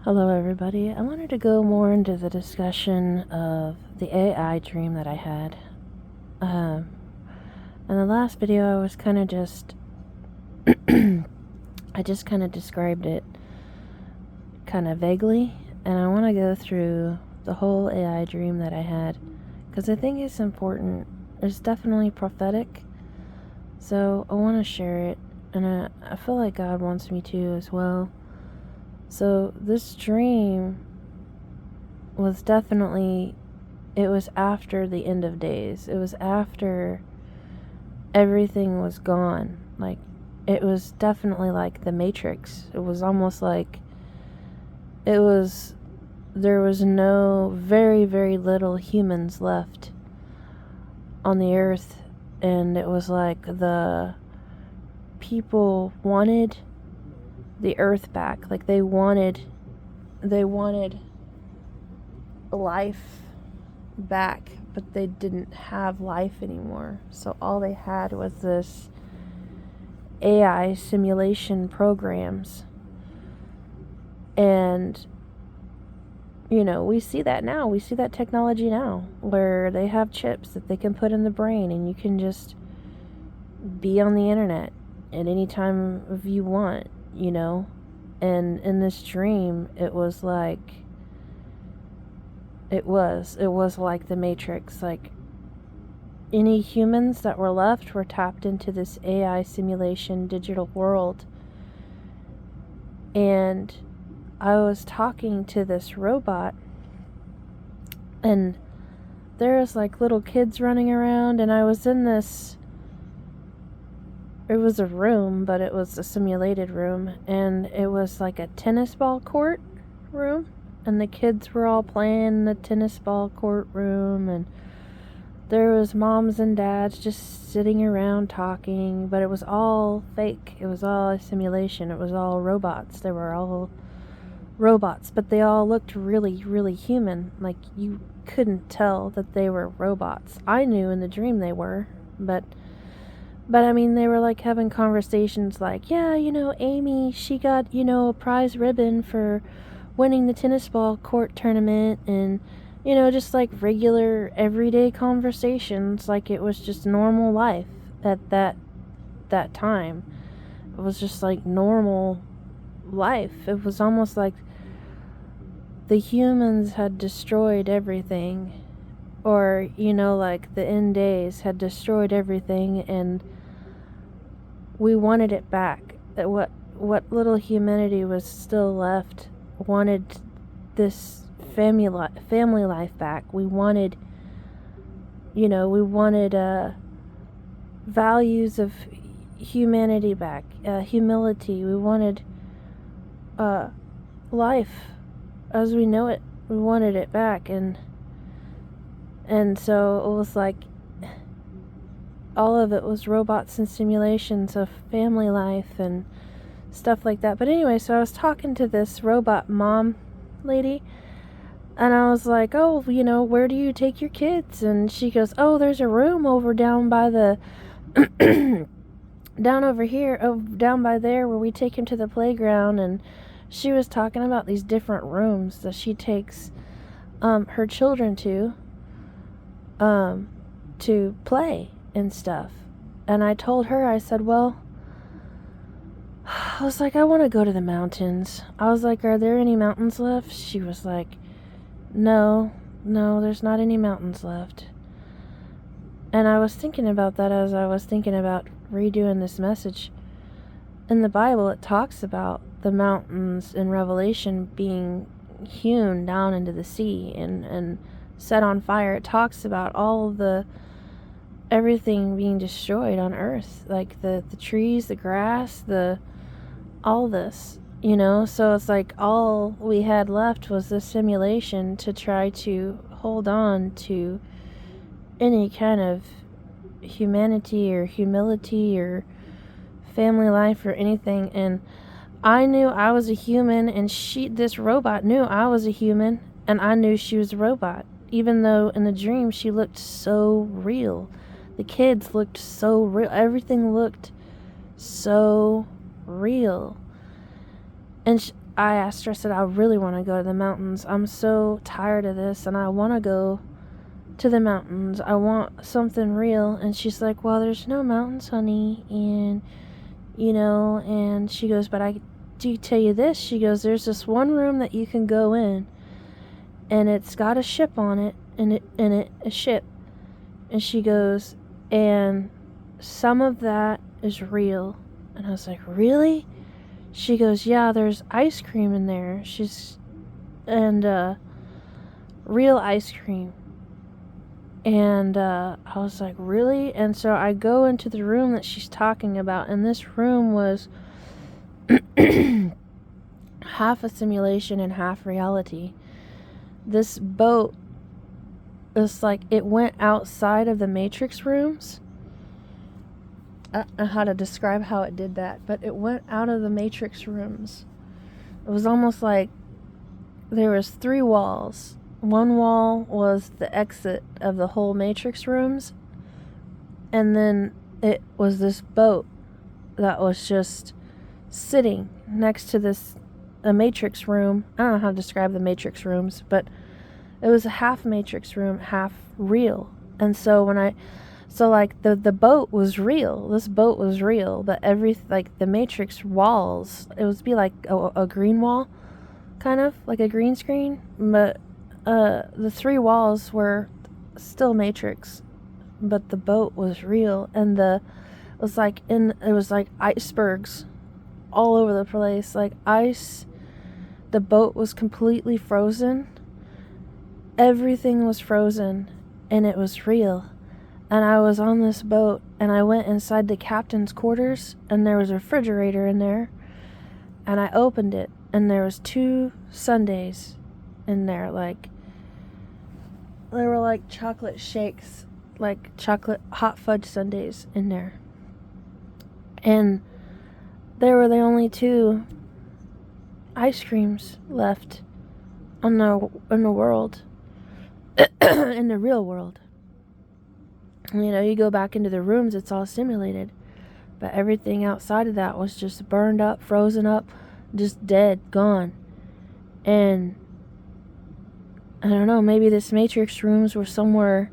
Hello, everybody. I wanted to go more into the discussion of the AI dream that I had. In the last video, I was kind of just, I just kind of described it kind of vaguely, and I want to go through the whole AI dream that I had, because I think it's important. It's definitely prophetic, so I want to share it, and I feel like God wants me to as well. So this dream was definitely, it was after the end of days. It was after everything was gone. Like, it was definitely like the Matrix. It was almost like there was no, very, very little humans left on the earth. And it was like the people wanted the earth back. Like, they wanted life back, but they didn't have life anymore. So all they had was this AI simulation programs. And we see that now. We see that technology now, where they have chips that they can put in the brain, and you can just be on the internet at any time you want, And in this dream, it was like the Matrix. Like, any humans that were left were tapped into this AI simulation digital world. And I was talking to this robot, and there was like little kids running around, and I was in this, it was a room, but it was a simulated room, and it was like a tennis ball court room, and the kids were all playing in the tennis ball court room, and there was moms and dads just sitting around talking, but it was all fake. It was all a simulation. It was all robots. They were all robots, but they all looked really, really human. Like, you couldn't tell that they were robots. I knew in the dream they were, but I mean, they were like having conversations like, yeah, Amy, she got, a prize ribbon for winning the tennis ball court tournament, and just like regular everyday conversations, like it was just normal life at that time. It was just like normal life. It was almost like the humans had destroyed everything, or like the end days had destroyed everything, and we wanted it back. That what little humanity was still left wanted this family life back. We wanted values of humanity back, humility. We wanted life as we know it. We wanted it back, and so it was like all of it was robots and simulations of family life and stuff like that. But anyway, so I was talking to this robot mom lady, and I was like, oh, where do you take your kids? And she goes, oh, there's a room over down by the down over here, down by there, where we take him to the playground. And she was talking about these different rooms that she takes her children to play and stuff. And I told her, I said, well, I was like, I want to go to the mountains. I was like, are there any mountains left? She was like, no, there's not any mountains left. And I was thinking about that as I was thinking about redoing this message. In the Bible, it talks about the mountains in Revelation being hewn down into the sea and set on fire. It talks about all of everything being destroyed on earth, like the trees, the grass, all this, so it's like all we had left was this simulation to try to hold on to any kind of humanity or humility or family life or anything. And I knew I was a human, and this robot knew I was a human, and I knew she was a robot, even though in the dream she looked so real. The kids looked so real. Everything looked so real. And I asked her, I said, I really want to go to the mountains. I'm so tired of this, and I want to go to the mountains. I want something real. And she's like, well, there's no mountains, honey. And, and she goes, but I do tell you this. She goes, there's this one room that you can go in, and it's got a ship on it, a ship. And she goes, and some of that is real. And I was like, really? She goes, yeah, there's ice cream in there. Real ice cream. And I was like, really? And so I go into the room that she's talking about, and this room was half a simulation and half reality. This boat is like, it went outside of the Matrix rooms. I don't know how to describe how it did that, but it went out of the Matrix rooms. It was almost like there was 3 walls. One wall was the exit of the whole Matrix rooms, and then it was this boat that was just sitting next to a Matrix room. I don't know how to describe the Matrix rooms, but it was a half Matrix room, half real. And so the boat was real. This boat was real, but the Matrix walls, it would be like a green wall, kind of like a green screen, but the 3 walls were still Matrix, but the boat was real, and it was like icebergs all over the place, like ice. The boat was completely frozen. Everything was frozen, and it was real. And I was on this boat, and I went inside the captain's quarters, and there was a refrigerator in there, and I opened it, and there was 2 sundaes in there, they were like chocolate shakes, like chocolate hot fudge sundaes in there. And they were the only 2 ice creams left in the world, in the real world. You go back into the rooms, it's all simulated, but everything outside of that was just burned up, frozen up, just dead, gone. And I don't know, maybe this Matrix rooms were somewhere,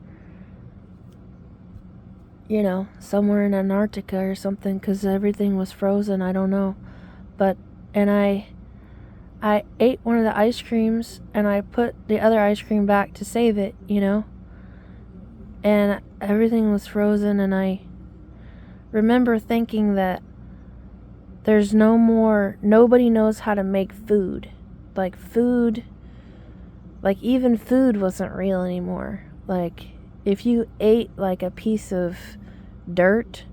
somewhere in Antarctica or something, because everything was frozen. I don't know. And I ate one of the ice creams, and I put the other ice cream back to save it, and everything was frozen. And I remember thinking that there's nobody knows how to make food. Even food wasn't real anymore. Like, if you ate like a piece of dirt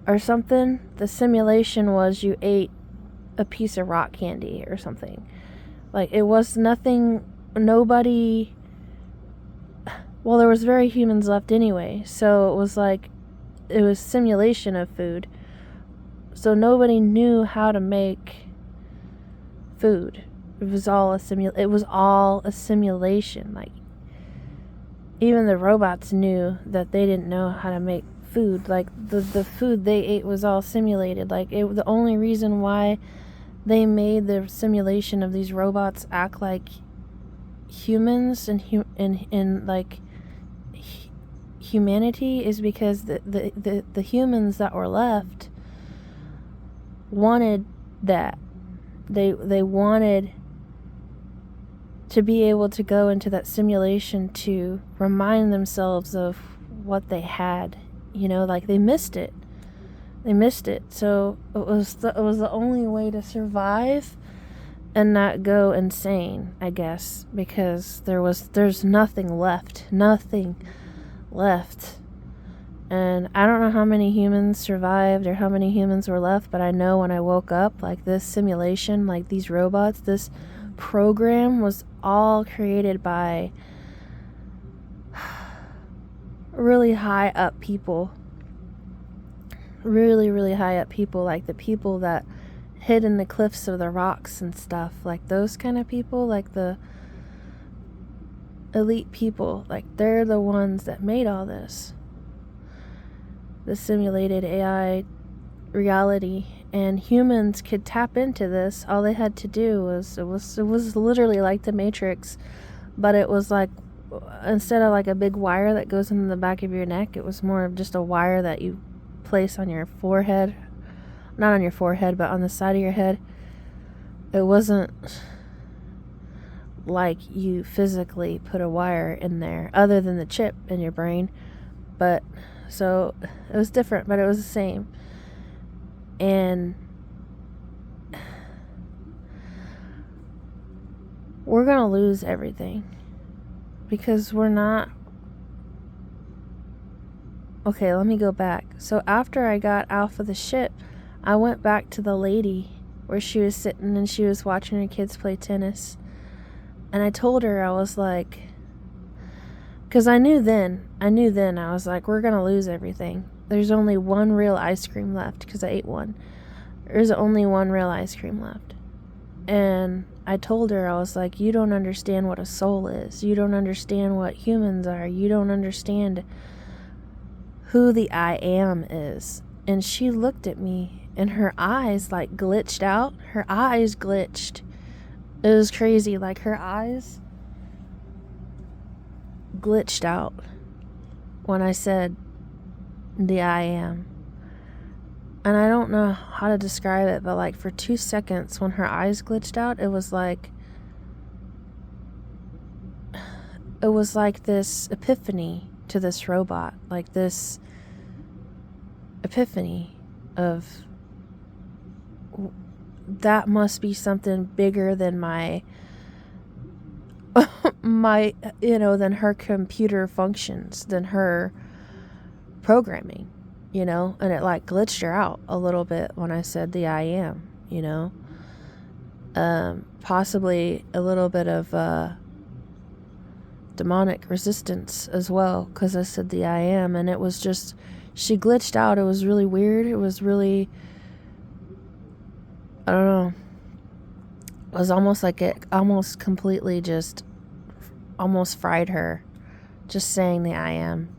or something, the simulation was you ate a piece of rock candy or something. Like, it was nothing, nobody, well, there was very humans left anyway, so it was simulation of food. So nobody knew how to make food. It was all a simulation. Like, even the robots knew that they didn't know how to make food. Like, the food they ate was all simulated. The only reason why they made the simulation of these robots act like humans and humanity is because the humans that were left wanted that. They wanted to be able to go into that simulation to remind themselves of what they had. They missed it. So it was the only way to survive and not go insane, I guess, because there's nothing left. And I don't know how many humans survived or how many humans were left, but I know when I woke up, like, this simulation, like these robots, this program was all created by really high up people. Really, really high up people, like the people that hid in the cliffs of the rocks and stuff, like those kind of people, like the elite people, like they're the ones that made all this. The simulated AI reality, and humans could tap into this. All they had to do was it was literally like the Matrix, but it was like, instead of like a big wire that goes into the back of your neck, it was more of just a wire that you place on your forehead. Not on your forehead, but on the side of your head. It wasn't like you physically put a wire in there, other than the chip in your brain. But so it was different, but it was the same. And we're gonna lose everything because we're not. Okay, let me go back. So after I got off of the ship, I went back to the lady where she was sitting and she was watching her kids play tennis. And I told her, I was like, because I knew then, I was like, we're going to lose everything. There's only one real ice cream left, because I ate one. There's only one real ice cream left. And I told her, I was like, you don't understand what a soul is. You don't understand what humans are. You don't understand who the I am is. And she looked at me, and her eyes like glitched out. Her eyes glitched. It was crazy. Like, her eyes glitched out when I said the I am. And I don't know how to describe it, but like for 2 seconds when her eyes glitched out, it was like this epiphany to this robot, like this epiphany of, that must be something bigger than my than her computer functions, than her programming, and it like glitched her out a little bit when I said the I am, possibly a little bit of demonic resistance as well, because I said the I am, and it was just, she glitched out. It was really weird. It was really, I don't know. It was almost like it almost completely just almost fried her, just saying the I am.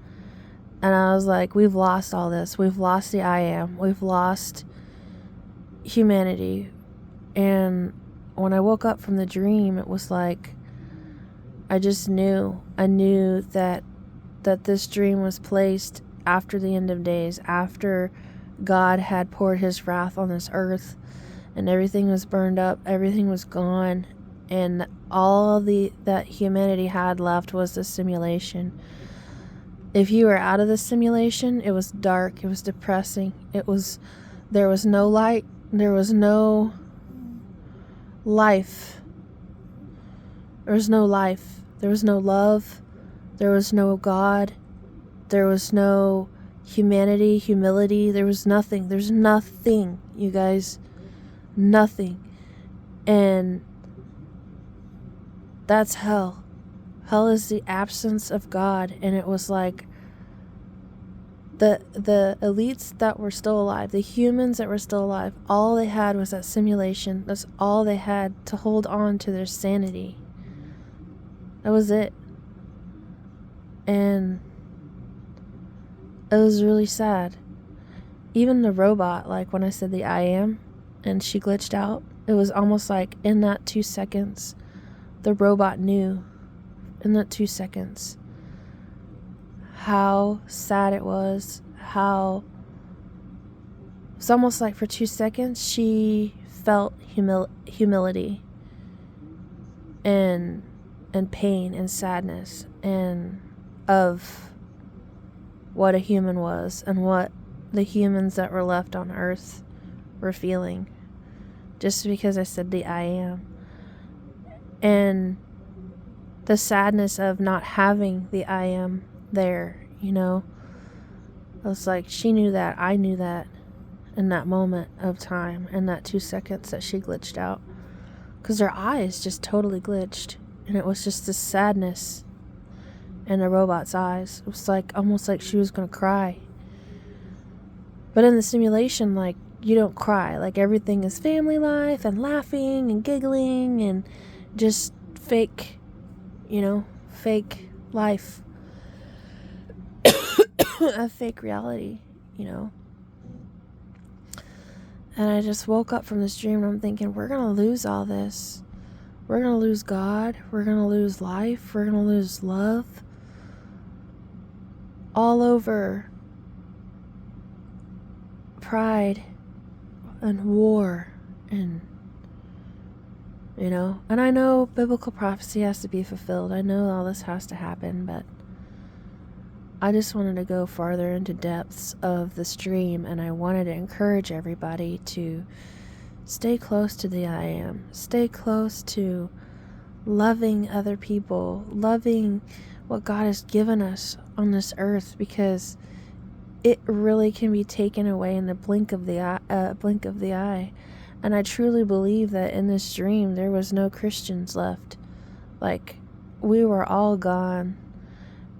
And I was like, we've lost all this. We've lost the I am. We've lost humanity. And when I woke up from the dream, it was like, I knew that this dream was placed after the end of days, after God had poured his wrath on this earth, and everything was burned up, everything was gone, and all that humanity had left was the simulation. If you were out of the simulation, it was dark, it was depressing, there was no light, there was no life. There was no life. There was no love. There was no God. There was no humanity, humility. There was nothing. There's nothing, you guys. Nothing. And that's hell. Hell is the absence of God. And it was like the elites that were still alive, the humans that were still alive, all they had was that simulation. That's all they had to hold on to their sanity. That was it. And it was really sad. Even the robot, like when I said the I am and she glitched out, it was almost like in that 2 seconds, the robot knew in that 2 seconds how sad it was, it's almost like for 2 seconds she felt humility and pain and sadness and of what a human was and what the humans that were left on earth were feeling, just because I said the I am. And the sadness of not having the I am there, I was like, she knew that, I knew that in that moment of time, in that 2 seconds that she glitched out, because her eyes just totally glitched, and it was just this sadness in the robot's eyes. It was like almost like she was gonna cry. But in the simulation, like, you don't cry. Like, everything is family life and laughing and giggling and just fake, fake life. A fake reality, And I just woke up from this dream and I'm thinking, we're going to lose all this. We're going to lose God. We're going to lose life. We're going to lose love. All over pride and war and, and I know biblical prophecy has to be fulfilled. I know all this has to happen, but I just wanted to go farther into depths of this dream, and I wanted to encourage everybody to stay close to the I Am. Stay close to loving other people, loving what God has given us on this earth, because it really can be taken away in the blink of the eye. And I truly believe that in this dream there was no Christians left. Like, we were all gone,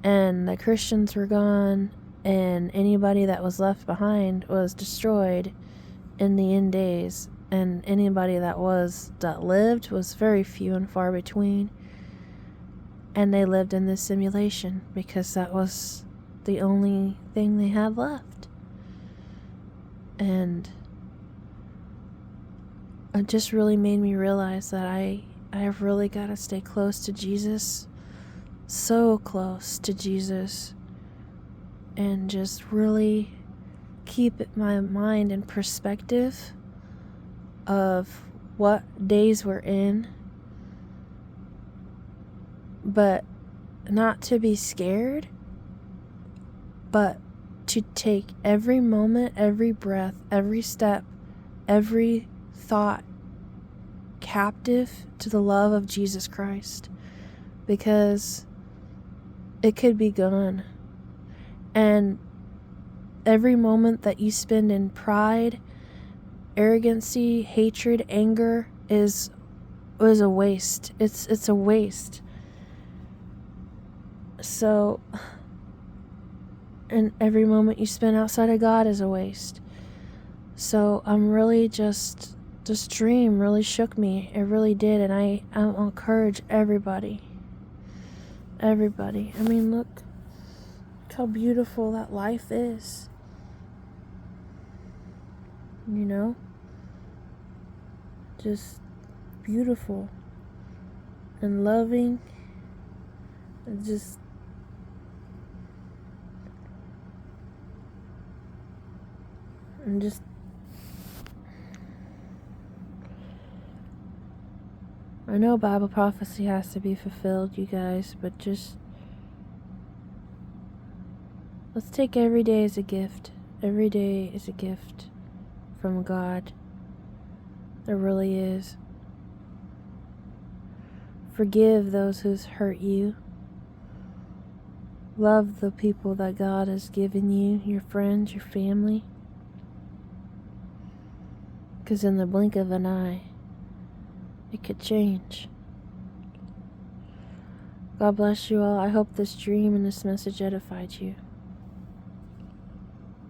and the Christians were gone, and anybody that was left behind was destroyed in the end days. And anybody that lived was very few and far between. And they lived in this simulation because that was the only thing they had left. And it just really made me realize that I've really got to stay close to Jesus. So close to Jesus. And just really keep my mind in perspective of what days we're in, but not to be scared, but to take every moment, every breath, every step, every thought captive to the love of Jesus Christ, because it could be gone. And every moment that you spend in pride, arrogancy, hatred, anger was a waste. It's a waste. So, and every moment you spend outside of God is a waste. So I'm really this dream really shook me. It really did. And I encourage everybody. I mean, look how beautiful that life is. Just beautiful and loving, and just I know Bible prophecy has to be fulfilled, you guys, but just let's take every day as a gift. Every day is a gift from God. There really is. Forgive those who's hurt you. Love the people that God has given you, your friends, your family. Because in the blink of an eye, it could change. God bless you all. I hope this dream and this message edified you.